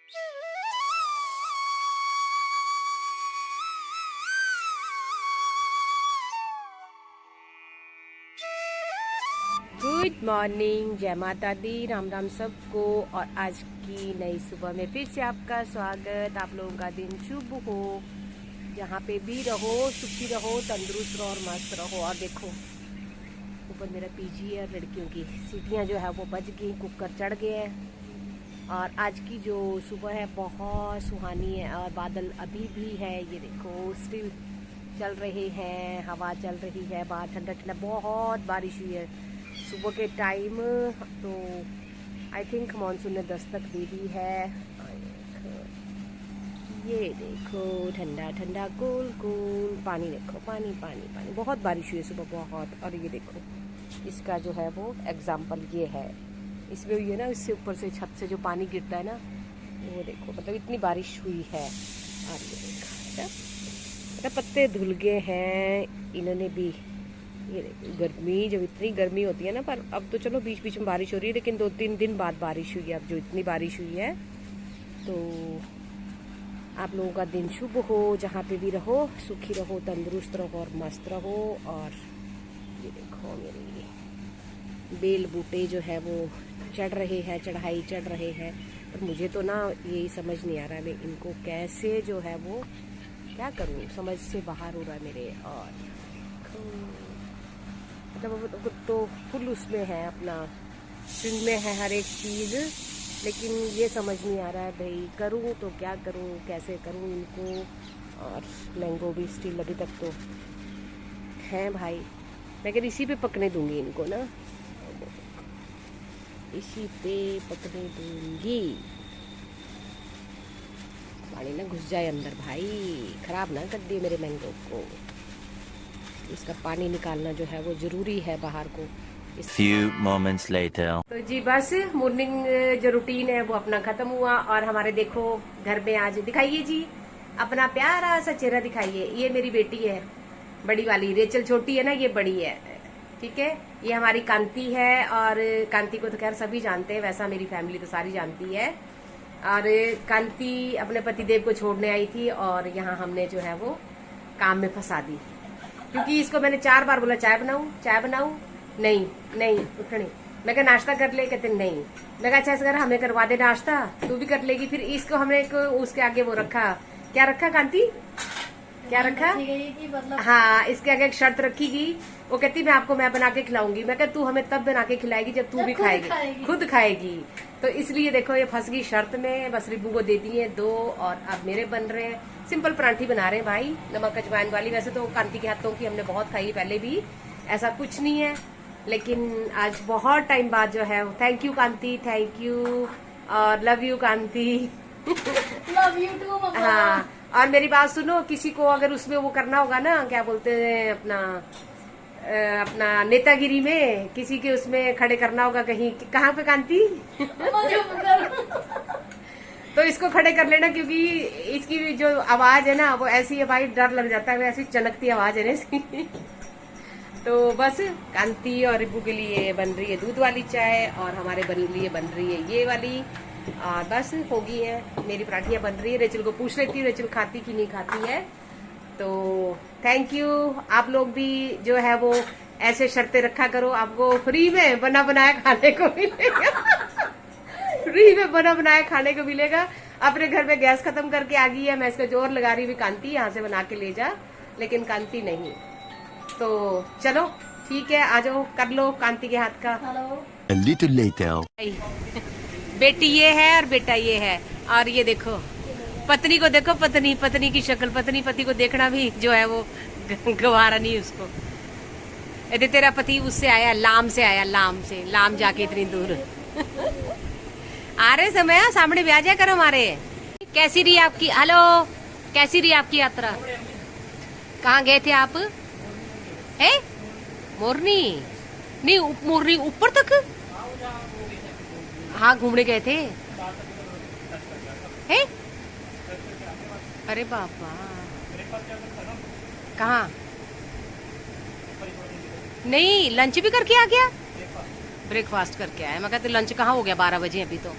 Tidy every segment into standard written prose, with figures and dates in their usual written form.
Good morning, जय माता दी, राम राम सबको। और आज की नई सुबह में फिर से आपका स्वागत। आप लोगों का दिन शुभ हो, जहाँ पे भी रहो सुखी रहो, तंदुरुस्त रहो और मस्त रहो। और देखो ऊपर मेरा पीजी है, लड़कियों की सीटियाँ जो है वो बज गई, कुकर चढ़ गए हैं। और आज की जो सुबह है बहुत सुहानी है और बादल अभी भी है, ये देखो स्टिल चल रहे हैं, हवा चल रही है, बाहर ठंडा ठंडा बहुत बारिश हुई है सुबह के टाइम। तो आई थिंक मानसून ने दस्तक दे दी है। ये देखो ठंडा ठंडा कूल कूल पानी, देखो पानी पानी पानी, बहुत बारिश हुई है सुबह बहुत। और ये देखो इसका जो है वो एग्जाम्पल ये है, इसमें हुई है ना, इससे ऊपर से छत से जो पानी गिरता है ना, वो देखो मतलब इतनी बारिश हुई है। और ये देखो मतलब पत्ते धुल गए हैं इन्होंने भी। ये देखो गर्मी, जब इतनी गर्मी होती है ना, पर अब तो चलो बीच बीच में बारिश हो रही है, लेकिन 2-3 दिन बाद बारिश हुई है। अब जो इतनी बारिश हुई है, तो आप लोगों का दिन शुभ हो, जहाँ पे भी रहो सुखी रहो, तंदुरुस्त रहो और मस्त रहो। और ये देखो मेरे बेल बूटे जो है वो चढ़ रहे हैं, चढ़ाई चढ़ रहे हैं। पर मुझे तो ना यही समझ नहीं आ रहा है मैं इनको कैसे जो है वो क्या करूँ, समझ से बाहर हो रहा है मेरे। और मतलब तो फुल उसमें है, अपना स्विंग में है हर एक चीज़, लेकिन ये समझ नहीं आ रहा है भाई करूँ तो क्या करूँ, कैसे करूँ इनको। और मैंगो भी स्टिल अभी तक तो हैं भाई, मैं कह इसी पे पकने दूंगी इनको ना, इसी पे पकने दूंगी। पानी ना घुस जाए अंदर भाई, खराब ना कर दिए मेरे मैंगो को। इसका पानी निकालना जो है वो जरूरी है बाहर को। Few moments later. तो जी बस मॉर्निंग जो रूटीन है वो अपना खत्म हुआ। और हमारे देखो घर में आज दिखाइए जी अपना प्यारा सा चेहरा दिखाइए। ये मेरी बेटी है बड़ी वाली, रेचल छोटी है ना, ये बड़ी है, ठीक है। ये हमारी कांति है, और कांति को तो खैर सभी जानते हैं, वैसा मेरी फैमिली तो सारी जानती है। और कांति अपने पतिदेव को छोड़ने आई थी, और यहाँ हमने जो है वो काम में फंसा दी, क्योंकि इसको मैंने 4 बार बोला चाय बनाऊं, नहीं नहीं उठनी। मैं कहा नाश्ता कर ले, कहते नहीं। मैं कहा अच्छा ऐसा कर हमें करवा दे नाश्ता, तू भी कर लेगी। फिर इसको हमने एक उसके आगे वो रखा, क्या रखा कांति, क्या रखा, मतलब हाँ इसके आगे एक शर्त रखीगी। वो कहती मैं बना के खिलाऊंगी। मैं कहा तू हमें तब बना के खिलाएगी जब तू भी खाएगी, खुद खाएगी। तो इसलिए देखो ये फंस गई शर्त में। बस रिब्बू को दे दिए 2, और अब मेरे बन रहे हैं सिंपल परांठी बना रहे हैं भाई, नमक अजवाइन वाली। वैसे तो कांति के हाथों की हमने बहुत खाई पहले भी, ऐसा कुछ नहीं है, लेकिन आज बहुत टाइम बाद जो है, thank you Kanti, thank you, और love you Kanti. Love you too मम्मा। हाँ, और मेरी बात सुनो, किसी को अगर उसमें वो करना होगा ना, क्या बोलते हैं, अपना नेतागिरी में किसी के उसमें खड़े करना होगा कहीं, कहाँ पे कांति? तो इसको खड़े कर लेना, क्योंकि इसकी जो आवाज है ना वो ऐसी है भाई, डर लग जाता है, ऐसी चनकती आवाज है ना इसकी। तो बस कांति और रिब्बू के लिए बन रही है दूध वाली चाय, और हमारे लिए बन रही है ये वाली। और बस हो गई है मेरी पराठियाँ बन रही है। रेचल को पूछ लेती हूँ रेचल खाती कि नहीं खाती है। तो थैंक यू, आप लोग भी जो है वो ऐसे शर्तें रखा करो, आपको फ्री में बना बनाया खाने को मिलेगा। फ्री में बना बनाया खाने को मिलेगा। अपने घर में गैस खत्म करके आ गई है, मैं इसका जोर लगा रही हुई कांति यहाँ से बना के ले जा, लेकिन कांति नहीं। तो चलो ठीक है, आ जाओ कर लो कांति के हाथ का। A little later. बेटी ये है और बेटा ये है, और ये देखो पत्नी को देखो, पत्नी की शक्ल, पत्नी पति को देखना भी जो है वो गवारा नहीं उसको। यदि तेरा पति उससे आया, लाम से आया, लाम जाके इतनी दूर। आ रहे समय सामने भी आ जाया करो हमारे। कैसी रही आपकी, हेलो कैसी रही आपकी यात्रा, कहाँ गए थे आप? है मोरनी, नहीं मोरनी ऊपर तक, हाँ घूमने गए थे। है अरे बाबा, कहाँ? नहीं लंच भी करके आ गया, ब्रेकफास्ट करके आया। मैं कहते लंच कहाँ हो गया, 12 बजे अभी तो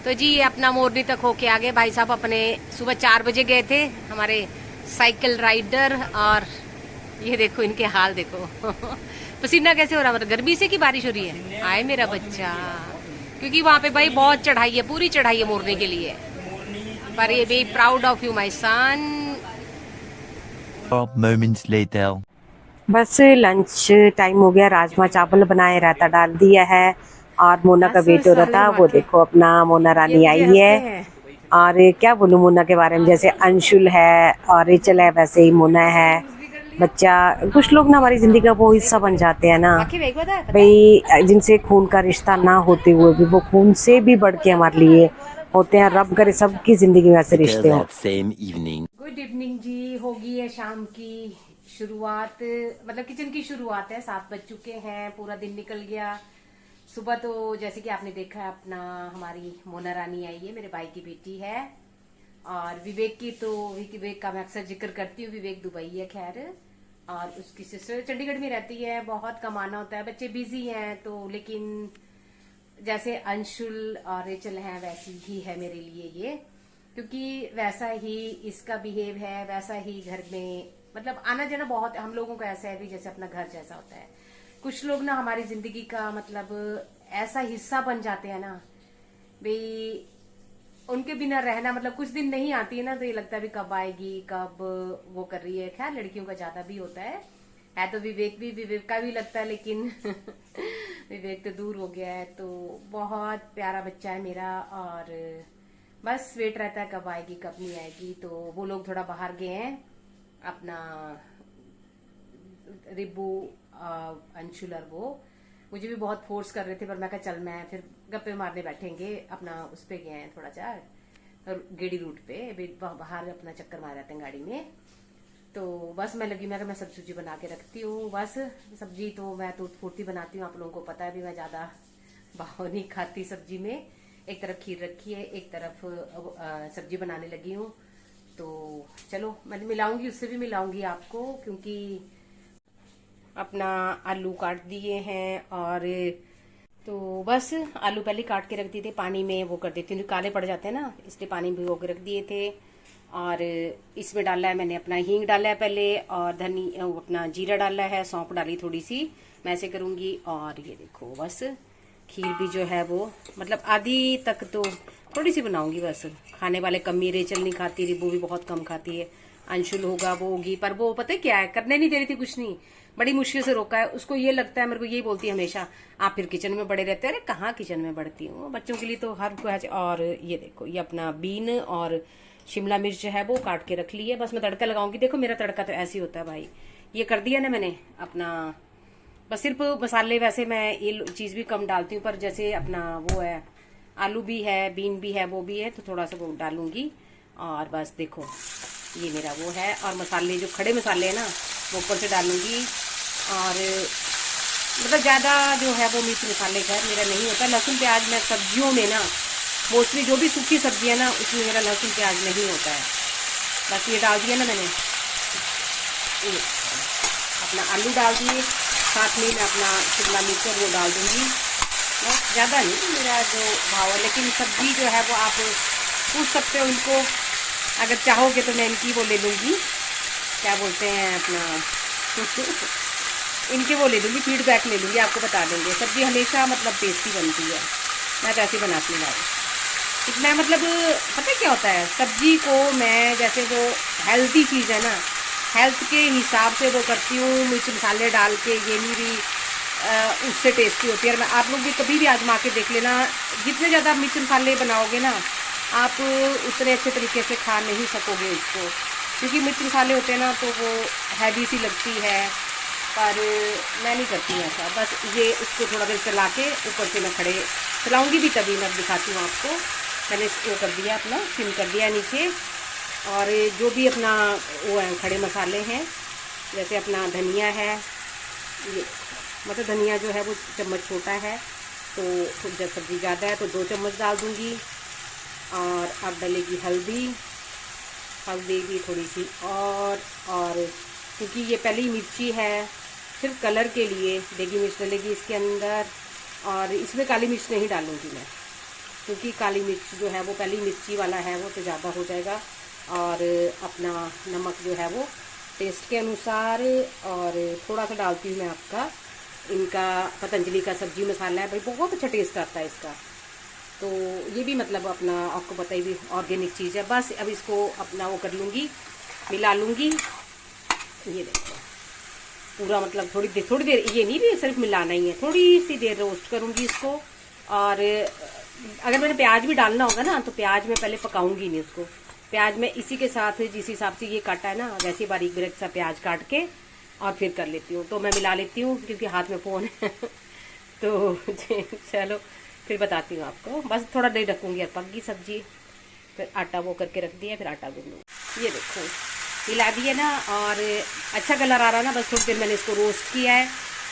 तो जी ये अपना मोरनी तक होके आ गए। भाई साहब अपने सुबह 4 बजे गए थे, हमारे साइकिल राइडर। और ये देखो इनके हाल देखो पसीना कैसे हो रहा, मतलब गर्मी से की बारिश हो रही है। आए मेरा बच्चा, क्योंकि वहाँ पे भाई बहुत चढ़ाई है, पूरी चढ़ाई है मोरनी के लिए। पर ये be proud of you my son. 4 moments later. बस लंच टाइम हो गया, राजमा चावल बनाए, रायता डाल दिया है और मोना का वेट हो रहा था। वो देखो अपना मोना रानी आई है। और क्या बोलूं मोना के बारे में, जैसे अंशुल है और रेचल है वैसे ही मोना है। बच्चा, कुछ लोग ना हमारी जिंदगी का वो हिस्सा बन जाते हैं ना भाई, जिनसे खून का रिश्ता ना होते हुए भी वो खून से भी बढ़ के हमारे लिए होते हैं। रब करे सबकी जिंदगी में ऐसे Till रिश्ते हो। that same evening. Good evening ji, होगी है शाम की शुरुआत, मतलब किचन की शुरुआत है। 7 बज चुके हैं, पूरा दिन निकल गया। सुबह तो जैसे कि आपने देखा है अपना हमारी मोना रानी आई है, मेरे भाई की बेटी है। और विवेक की तो विवेक का मैं अक्सर जिक्र करती हूँ, विवेक दुबई है खैर, और उसकी सिस्टर चंडीगढ़ में रहती है। बहुत कमाना होता है, बच्चे बिजी हैं तो, लेकिन जैसे अंशुल और रेचल हैं वैसी ही है मेरे लिए ये, क्योंकि वैसा ही इसका बिहेव है, वैसा ही घर में मतलब आना जाना बहुत हम लोगों का ऐसा है भी जैसे अपना घर जैसा होता है। कुछ लोग ना हमारी जिंदगी का मतलब ऐसा हिस्सा बन जाते हैं ना भाई, उनके बिना रहना मतलब कुछ दिन नहीं आती है ना तो ये लगता है भी कब आएगी, कब वो कर रही है। खैर लड़कियों का ज्यादा भी होता है तो विवेक का भी लगता है, लेकिन विवेक तो दूर हो गया है। तो बहुत प्यारा बच्चा है मेरा, और बस वेट रहता है कब आएगी कब नहीं आएगी। तो वो लोग थोड़ा बाहर गए हैं, अपना रिब्बू अंशुल और वो मुझे भी बहुत फोर्स कर रहे थे, पर मैं कहा चल मैं फिर गप्पे मारने बैठेंगे, अपना उस पे गए हैं थोड़ा सा गेड़ी रूट पे, अभी बाहर अपना चक्कर मार जाते हैं गाड़ी में। तो बस मैं लगी, मैं सब्जी बना के रखती हूँ। बस सब्जी तो मैं तो फुर्ती बनाती हूँ, आप लोगों को पता है भी मैं ज्यादा भाव नहीं खाती सब्जी में। एक तरफ खीर रखी है, एक तरफ सब्जी बनाने लगी हूँ। तो चलो मैं मिलाऊंगी, उससे भी मिलाऊंगी आपको, क्योंकि अपना आलू काट दिए हैं। और तो बस आलू पहले काट के रख दिए थे, पानी में वो कर देती हूँ, काले पड़ जाते हैं ना, इसलिए पानी में भिगो के रख दिए थे। और इसमें डाला है मैंने अपना हींग डाला है पहले, और अपना जीरा डाला है, सौंफ डाली थोड़ी सी, मैं ऐसे करूंगी। और ये देखो बस खीर भी जो है वो मतलब आधी तक तो थोड़ी सी बनाऊंगी बस, खाने वाले कम ही, रेचल नहीं खाती, रिब्बू भी बहुत कम खाती है, अंशुल होगा वो होगी, पर वो पता है क्या है, करने नहीं दे रही थी कुछ नहीं, बड़ी मुश्किल से रोका है उसको। ये लगता है, मेरे को यही बोलती है हमेशा, आप फिर किचन में बड़े रहते हैं। अरे कहाँ किचन में बढ़ती हूँ, बच्चों के लिए तो हर को है। और ये देखो ये अपना बीन और शिमला मिर्च जो है वो काट के रख ली है, बस मैं तड़का लगाऊंगी। देखो मेरा तड़का तो ऐसे ही होता है भाई, ये कर दिया ना मैंने अपना, बस सिर्फ मसाले वैसे मैं ये चीज भी कम डालती हूँ, पर जैसे अपना वो है आलू भी है, बीन भी है, वो भी है, तो थोड़ा सा वो डालूंगी। और बस देखो ये मेरा वो है, और मसाले जो खड़े मसाले है ना वो ऊपर से डालूंगी। और मतलब ज्यादा जो है वो मिर्च मसाले का मेरा नहीं होता। लहसुन प्याज मैं सब्जियों में ना मोस्टली जो भी सूखी सब्जी है ना उसमें मेरा लहसुन प्याज नहीं होता है। बस ये डाल दिया ना मैंने, ये अपना आलू डाल दिए, साथ में मैं अपना शिमला मिर्च वो डाल दूंगी, बस ज़्यादा नहीं मेरा जो भाव है। लेकिन सब्जी जो है वो आप पूछ सकते हो इनको, अगर चाहोगे तो मैं इनकी वो ले लूँगी, क्या बोलते हैं अपना इनके वो ले लूँगी, फीडबैक ले लूँगी, आपको बता देंगे। सब्जी हमेशा मतलब टेस्टी बनती है, मैं तो ऐसे बनाती हूँ भाई। इतना मतलब पता क्या होता है, सब्जी को मैं जैसे वो हेल्दी चीज़ है ना, हेल्थ के हिसाब से वो करती हूँ, मिर्च मसाले डाल के, ये मेरी उससे टेस्टी होती है। और मैं आप लोग भी कभी भी आजमा के देख लेना, जितने ज़्यादा मिर्च मसाले बनाओगे ना आप उतने अच्छे तरीके से खा नहीं सकोगे इसको, क्योंकि मिर्च मसाले होते हैं ना तो वो हैवी सी लगती है। पर मैं नहीं करती हूँ ऐसा, बस ये उसको थोड़ा देर चला के ऊपर से मैं खड़े चलाऊँगी भी, तभी मैं दिखाती हूँ आपको। मैंने वो कर दिया, अपना सिम कर दिया नीचे। और जो भी अपना वो है खड़े मसाले हैं, जैसे अपना धनिया है, ये मतलब धनिया जो है वो चम्मच छोटा है, तो जब सब्ज़ी ज़्यादा है तो 2 चम्मच डाल दूँगी। और अब डलेगी हल्दी भी थोड़ी सी, और क्योंकि ये पहली मिर्ची है सिर्फ कलर के लिए, देगी मिर्च डलेगी इसके अंदर, और इसमें काली मिर्च नहीं डालूँगी मैं, क्योंकि काली मिर्च जो है वो पहली मिर्ची वाला है वो तो ज़्यादा हो जाएगा। और अपना नमक जो है वो टेस्ट के अनुसार, और थोड़ा सा डालती हूँ मैं आपका इनका पतंजलि का सब्जी मसाला है भाई, बहुत अच्छा टेस्ट आता है इसका। तो ये भी मतलब अपना आपको पता ही भी ऑर्गेनिक चीज़ है। बस अब इसको अपना वो कर लूँगी, मिला लूँगी। ये देखो पूरा मतलब थोड़ी देर, ये नहीं भी सिर्फ मिलाना ही है, थोड़ी सी देर रोस्ट करूँगी इसको। और अगर मैंने प्याज भी डालना होगा ना तो प्याज मैं पहले पकाऊंगी नहीं उसको। प्याज मैं इसी के साथ जिस हिसाब से ये काटा है ना वैसे बारीक बारीक सा प्याज काट के और फिर कर लेती हूँ। तो मैं मिला लेती हूँ क्योंकि हाथ में फ़ोन है तो चलो फिर बताती हूँ आपको। बस थोड़ा देर रखूँगी और पक गई सब्जी, फिर आटा वो करके रख दिया, फिर आटा गूंद लूँगी। ये देखो मिला दिया ना, और अच्छा कलर आ रहा ना। बस थोड़ी देर मैंने इसको रोस्ट किया है।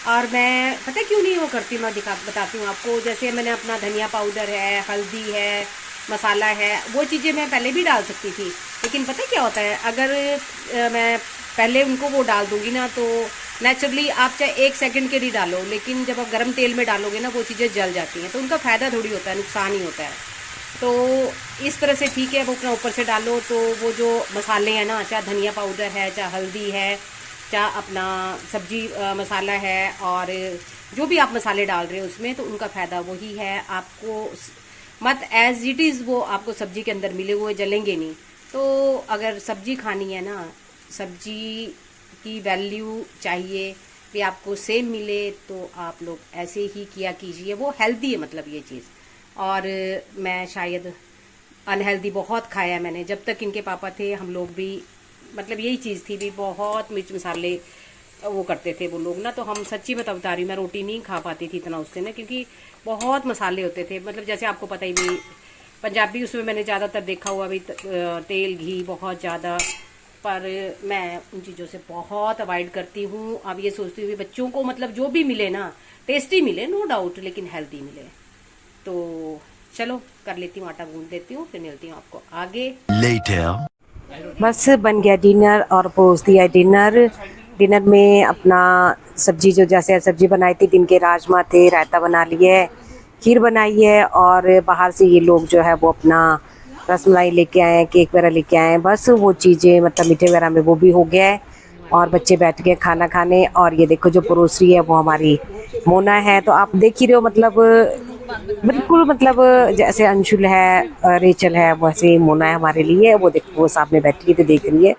और मैं पता क्यों नहीं वो करती, मैं बताती हूँ आपको। जैसे मैंने अपना धनिया पाउडर है, हल्दी है, मसाला है, वो चीज़ें मैं पहले भी डाल सकती थी, लेकिन पता क्या होता है अगर मैं पहले उनको वो डाल दूंगी ना तो नेचुरली आप चाहे 1 सेकंड के लिए डालो, लेकिन जब आप गर्म तेल में डालोगे ना वो चीज़ें जल जाती हैं, तो उनका फ़ायदा थोड़ी होता है, नुकसान ही होता है। तो इस तरह से ठीक है, वो अपना ऊपर से डालो तो वो जो मसाले हैं ना, चाहे धनिया पाउडर है, चाहे हल्दी है, चाहे अपना सब्जी मसाला है, और जो भी आप मसाले डाल रहे हो उसमें, तो उनका फ़ायदा वही है। आपको मत एज इट इज़ वो आपको सब्जी के अंदर मिले हुए जलेंगे नहीं। तो अगर सब्जी खानी है ना, सब्जी की वैल्यू चाहिए कि आपको सेम मिले, तो आप लोग ऐसे ही किया कीजिए, वो हेल्दी है मतलब ये चीज़। और मैं शायद अनहेल्दी बहुत खाया मैंने, जब तक इनके पापा थे हम लोग भी मतलब यही चीज़ थी भी, बहुत मिर्च मसाले वो करते थे वो लोग ना। तो हम सच्ची बता रही हूँ, मैं रोटी नहीं खा पाती थी इतना उससे ना, क्योंकि बहुत मसाले होते थे। मतलब जैसे आपको पता ही भी पंजाबी उसमें मैंने ज़्यादातर देखा हुआ भी तेल घी बहुत ज़्यादा, पर मैं उन चीज़ों से बहुत अवॉइड करती हूँ। अब ये सोचती हूँ बच्चों को मतलब जो भी मिले ना टेस्टी मिले, नो डाउट, लेकिन हेल्दी मिले। तो चलो कर लेती हूँ, आटा गूंद देती हूँ, फिर मिलती हूँ आपको आगे। Later. बस बन गया डिनर और पोस दिया डिनर। डिनर में अपना सब्जी, जो जैसे सब्जी बनाई थी, दिन के राजमा थे, रायता बना लिए, खीर बनाई है, और बाहर से ये लोग जो है वो अपना रसमलाई लेके आए हैं, केक वगैरह लेके आए हैं। बस वो चीज़ें मतलब मीठे वगैरह में वो भी हो गया है, और बच्चे बैठ गए खाना खाने। और ये देखो जो पड़ोसी है वो हमारी मोना है, तो आप देख ही रहे हो मतलब बिल्कुल मतलब जैसे अंशुल है, रेचल है, वैसे मोना है हमारे लिए। वो देखो वो सामने बैठी है तो देख रही है।